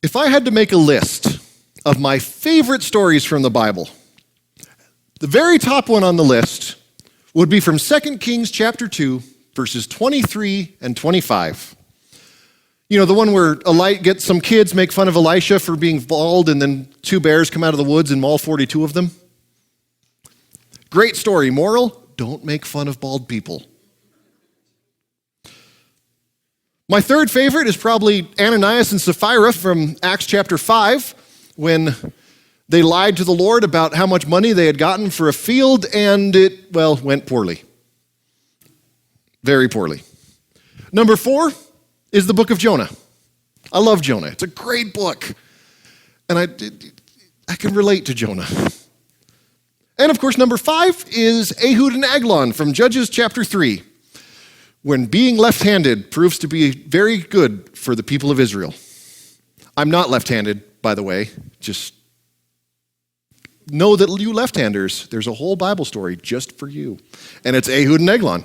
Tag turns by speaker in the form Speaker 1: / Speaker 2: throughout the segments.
Speaker 1: If I had to make a list of my favorite stories from the Bible, the very top one on the list would be from 2 Kings chapter 2, verses 23 and 25. You know, the one where some kids make fun of Elisha for being bald, and then two bears come out of the woods and maul 42 of them. Great story. Moral, don't make fun of bald people. My third favorite is probably Ananias and Sapphira from Acts chapter 5, when they lied to the Lord about how much money they had gotten for a field, and it, went poorly. Very poorly. Number 4 is the book of Jonah. I love Jonah. It's a great book. And I can relate to Jonah. And of course, number 5 is Ehud and Eglon from Judges chapter 3, when being left-handed proves to be very good for the people of Israel. I'm not left-handed, by the way. Just know that you left-handers, there's a whole Bible story just for you. And it's Ehud and Eglon.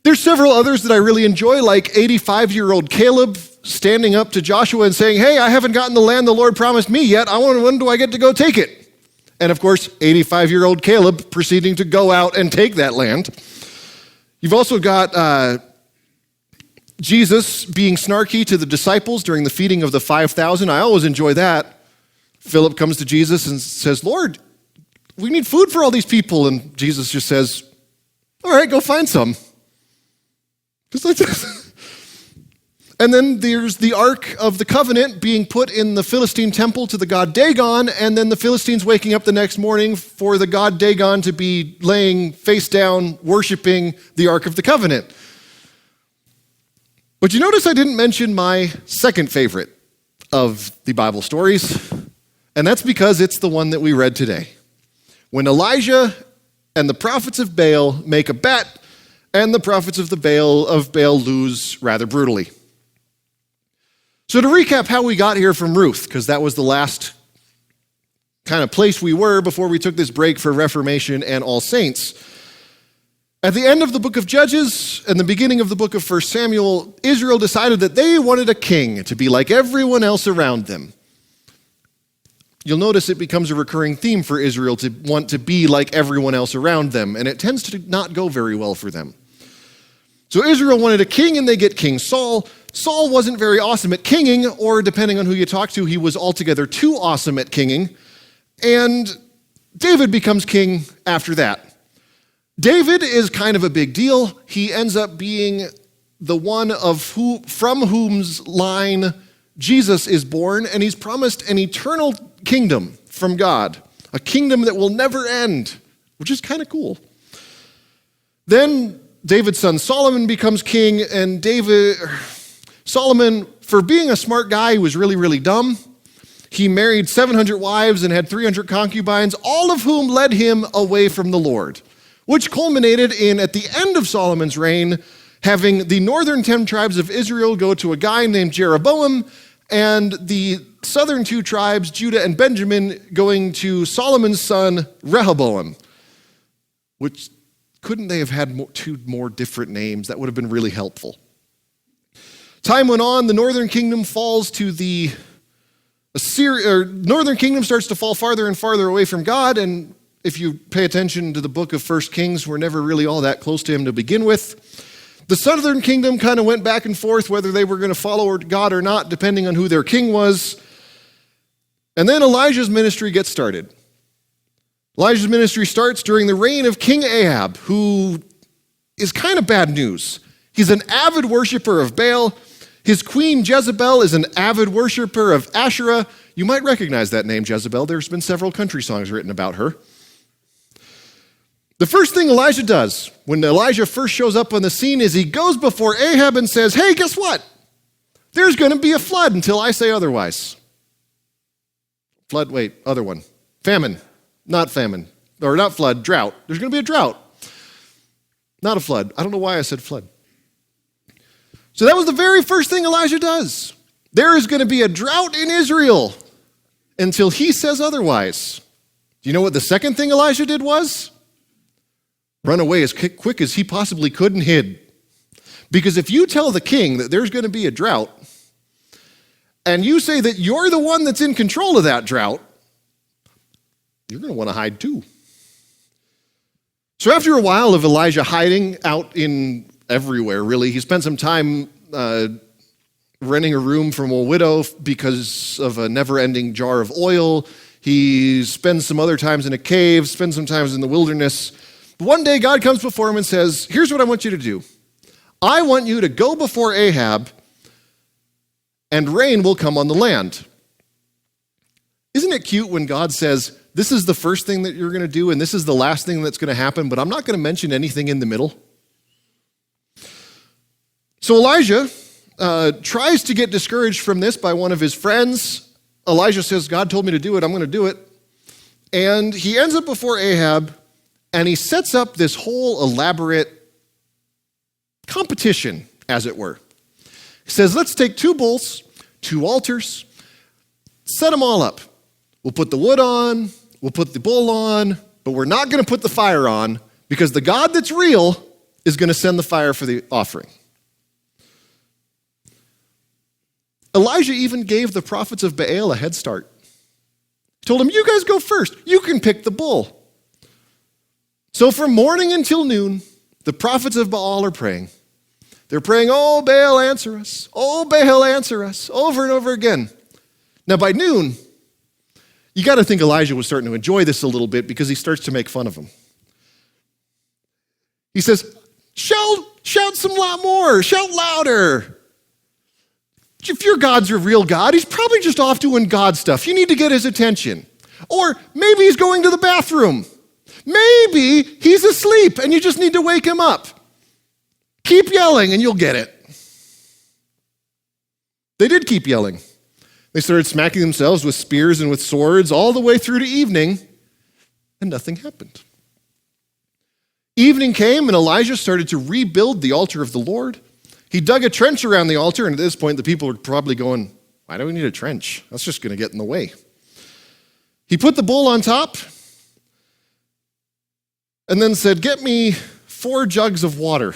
Speaker 1: There's several others that I really enjoy, like 85-year-old Caleb standing up to Joshua and saying, hey, I haven't gotten the land the Lord promised me yet. When do I get to go take it? And of course, 85-year-old Caleb proceeding to go out and take that land. You've also got Jesus being snarky to the disciples during the feeding of the 5,000. I always enjoy that. Philip comes to Jesus and says, Lord, we need food for all these people. And Jesus just says, all right, go find some. Just like this. And then there's the Ark of the Covenant being put in the Philistine temple to the god Dagon, and then the Philistines waking up the next morning for the god Dagon to be laying face down, worshiping the Ark of the Covenant. But you notice I didn't mention my second favorite of the Bible stories, and that's because it's the one that we read today. When Elijah and the prophets of Baal make a bet, and the prophets of Baal lose rather brutally. So to recap how we got here from Ruth, because that was the last kind of place we were before we took this break for Reformation and All Saints. At the end of the book of Judges and the beginning of the book of 1 Samuel, Israel decided that they wanted a king to be like everyone else around them. You'll notice it becomes a recurring theme for Israel to want to be like everyone else around them, and it tends to not go very well for them. So Israel wanted a king, and they get King Saul. Saul wasn't very awesome at kinging, or depending on who you talk to, he was altogether too awesome at kinging. And David becomes king after that. David is kind of a big deal. He ends up being the one from whose line Jesus is born, and he's promised an eternal kingdom from God, a kingdom that will never end, which is kind of cool. Then David's son Solomon becomes king, and Solomon, for being a smart guy, was really, really dumb. He married 700 wives and had 300 concubines, all of whom led him away from the Lord, which culminated in, at the end of Solomon's reign, having the northern 10 tribes of Israel go to a guy named Jeroboam, and the southern 2 tribes, Judah and Benjamin, going to Solomon's son Rehoboam, which couldn't they have had 2 more different names? That would have been really helpful. Time went on, the northern kingdom falls to northern kingdom starts to fall farther and farther away from God, and if you pay attention to the book of 1 Kings, we're never really all that close to him to begin with. The southern kingdom kind of went back and forth whether they were going to follow God or not, depending on who their king was. And then Elijah's ministry gets started. Elijah's ministry starts during the reign of King Ahab, who is kind of bad news. He's an avid worshiper of Baal. His queen Jezebel is an avid worshiper of Asherah. You might recognize that name, Jezebel. There's been several country songs written about her. The first thing Elijah does when Elijah first shows up on the scene is he goes before Ahab and says, hey, guess what? There's going to be a flood until I say otherwise. Other one. Famine. Not famine. Or not flood, drought. There's going to be a drought. Not a flood. I don't know why I said flood. So that was the very first thing Elijah does. There is going to be a drought in Israel until he says otherwise. Do you know what the second thing Elijah did was? Run away as quick as he possibly could and hid. Because if you tell the king that there's going to be a drought, and you say that you're the one that's in control of that drought, you're going to want to hide too. So after a while of Elijah hiding out in everywhere, really, he spent some time renting a room from a widow because of a never-ending jar of oil. He spends some other times in a cave, spends some times in the wilderness. But one day, God comes before him and says, here's what I want you to do. I want you to go before Ahab, and rain will come on the land. Isn't it cute when God says, this is the first thing that you're going to do, and this is the last thing that's going to happen, but I'm not going to mention anything in the middle? So Elijah tries to get discouraged from this by one of his friends. Elijah says, God told me to do it, I'm going to do it. And he ends up before Ahab, and he sets up this whole elaborate competition, as it were. He says, let's take 2 bulls, 2 altars, set them all up. We'll put the wood on, we'll put the bull on, but we're not going to put the fire on because the God that's real is going to send the fire for the offering. Elijah even gave the prophets of Baal a head start. He told them, you guys go first. You can pick the bull. So from morning until noon, the prophets of Baal are praying. They're praying, oh, Baal, answer us. Oh, Baal, answer us, over and over again. Now, by noon, you got to think Elijah was starting to enjoy this a little bit because he starts to make fun of him. He says, shout some lot more, shout louder. If your God's a real God, he's probably just off doing God stuff. You need to get his attention. Or maybe he's going to the bathroom. Maybe he's asleep and you just need to wake him up. Keep yelling and you'll get it. They did keep yelling. They started smacking themselves with spears and with swords all the way through to evening, and nothing happened. Evening came and Elijah started to rebuild the altar of the Lord. He dug a trench around the altar, and at this point the people are probably going, why do we need a trench? That's just going to get in the way. He put the bull on top and then said, get me 4 jugs of water.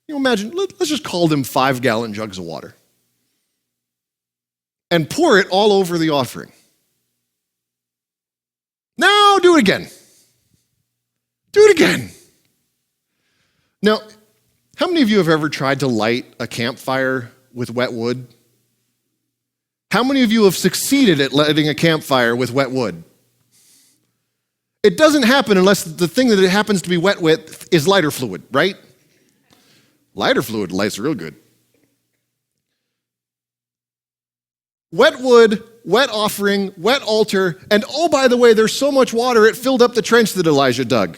Speaker 1: You imagine, let's just call them 5-gallon jugs of water. And pour it all over the offering. Now do it again. Do it again. Now, how many of you have ever tried to light a campfire with wet wood? How many of you have succeeded at lighting a campfire with wet wood? It doesn't happen unless the thing that it happens to be wet with is lighter fluid, right? Lighter fluid lights real good. Wet wood, wet offering, wet altar, and oh, by the way, there's so much water it filled up the trench that Elijah dug.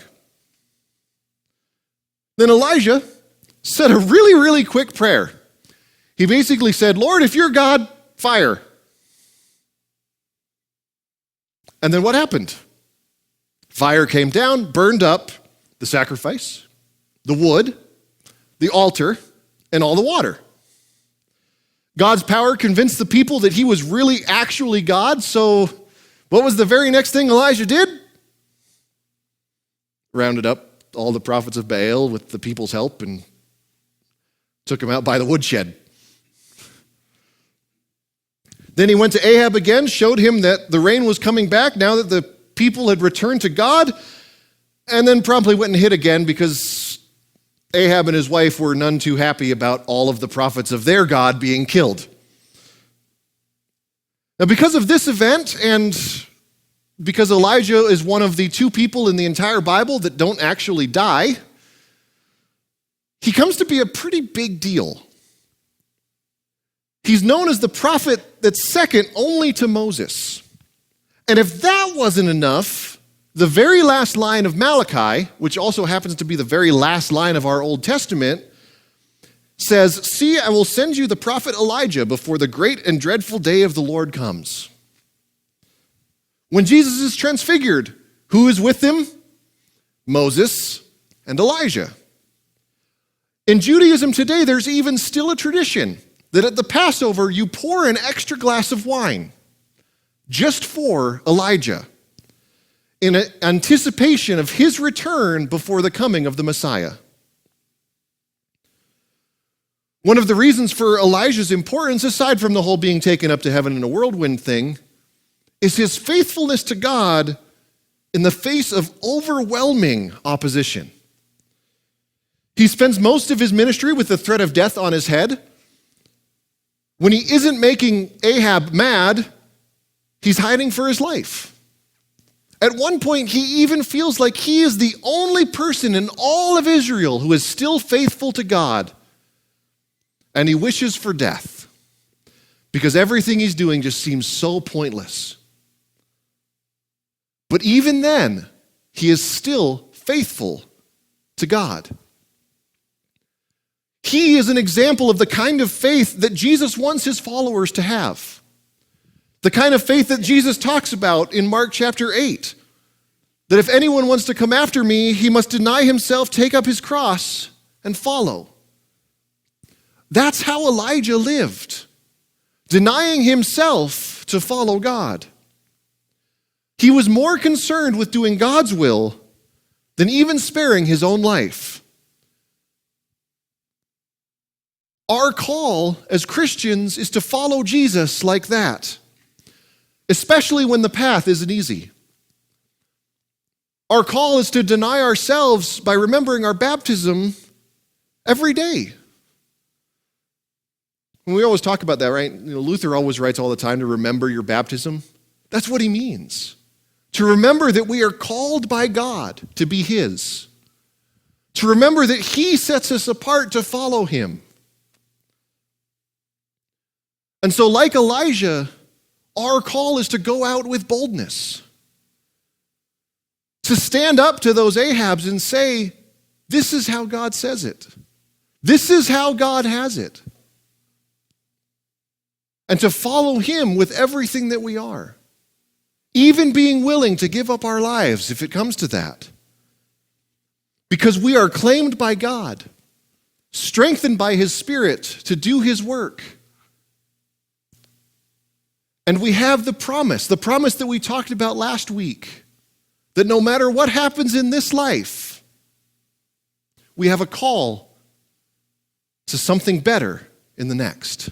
Speaker 1: Then Elijah said a really, really quick prayer. He basically said, Lord, if you're God, fire. And then what happened? Fire came down, burned up the sacrifice, the wood, the altar, and all the water. God's power convinced the people that he was really actually God, so what was the very next thing Elijah did? Rounded up all the prophets of Baal with the people's help and took them out by the woodshed. Then he went to Ahab again, showed him that the rain was coming back now that the people had returned to God, and then promptly went and hid again because Ahab and his wife were none too happy about all of the prophets of their God being killed. Now, because of this event, and because Elijah is one of the 2 people in the entire Bible that don't actually die, he comes to be a pretty big deal. He's known as the prophet that's second only to Moses. And if that wasn't enough, the very last line of Malachi, which also happens to be the very last line of our Old Testament, says, see, I will send you the prophet Elijah before the great and dreadful day of the Lord comes. When Jesus is transfigured, who is with him? Moses and Elijah. In Judaism today, there's even still a tradition that at the Passover, you pour an extra glass of wine just for Elijah in anticipation of his return before the coming of the Messiah. One of the reasons for Elijah's importance, aside from the whole being taken up to heaven in a whirlwind thing, is his faithfulness to God in the face of overwhelming opposition. He spends most of his ministry with the threat of death on his head. When he isn't making Ahab mad, he's hiding for his life. At one point, he even feels like he is the only person in all of Israel who is still faithful to God. And he wishes for death because everything he's doing just seems so pointless. But even then, he is still faithful to God. He is an example of the kind of faith that Jesus wants his followers to have. The kind of faith that Jesus talks about in Mark chapter 8. That if anyone wants to come after me, he must deny himself, take up his cross, and follow. That's how Elijah lived, denying himself to follow God. He was more concerned with doing God's will than even sparing his own life. Our call as Christians is to follow Jesus like that, especially when the path isn't easy. Our call is to deny ourselves by remembering our baptism every day. And we always talk about that, right? Luther always writes all the time to remember your baptism. That's what he means. To remember that we are called by God to be his. To remember that he sets us apart to follow him. And so, like Elijah, our call is to go out with boldness. To stand up to those Ahabs and say, this is how God says it. This is how God has it. And to follow him with everything that we are. Even being willing to give up our lives if it comes to that. Because we are claimed by God, strengthened by his Spirit to do his work. And we have the promise that we talked about last week, that no matter what happens in this life, we have a call to something better in the next.